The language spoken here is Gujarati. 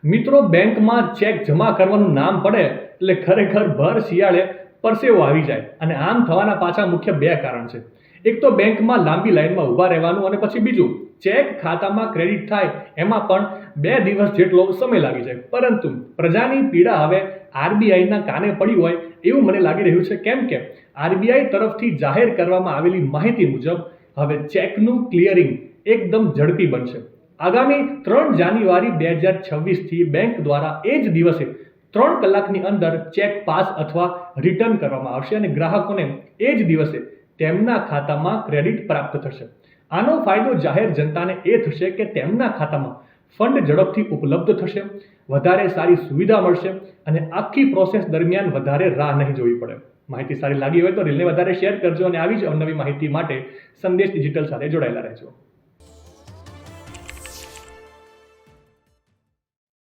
મિત્રો, બેંકમાં ચેક જમા કરવાનું નામ પડે એટલે ખરેખર ભર શિયાળે પરસેવો આવી જાય. અને આમ થવાના પાછા મુખ્ય બે કારણ છે. એક તો બેંકમાં લાંબી લાઈનમાં ઊભા રહેવાનું, અને પછી બીજું ચેક ખાતામાં ક્રેડિટ થાય એમાં પણ 2 દિવસ જેટલો સમય લાગી જાય. પરંતુ પ્રજાની પીડા હવે આરબીઆઈના કાને પડી હોય એવું મને લાગી રહ્યું છે. કેમ કે આરબીઆઈ તરફથી જાહેર કરવામાં આવેલી માહિતી મુજબ હવે ચેકનું ક્લિયરિંગ એકદમ ઝડપી બનશે. આગામી 3 જાન્યુઆરી 2026થી બેંક દ્વારા એ જ દિવસે 3 કલાકની અંદર ચેક પાસ અથવા રિટર્ન કરવામાં આવશે અને ગ્રાહકોને એ જ દિવસે તેમના ખાતામાં ક્રેડિટ પ્રાપ્ત થશે. આનો ફાયદો જાહેર જનતાને એ થશે કે તેમના ખાતામાં ફંડ ઝડપથી ઉપલબ્ધ થશે, વધારે સારી સુવિધા મળશે અને આખી પ્રોસેસ દરમિયાન વધારે રાહ નહીં જોવી પડે. માહિતી સારી લાગી હોય તો રીલને વધારે શેર કરજો અને આવી જ અવનવી માહિતી માટે સંદેશ ડિજિટલ સાથે જોડાયેલા રહેજો.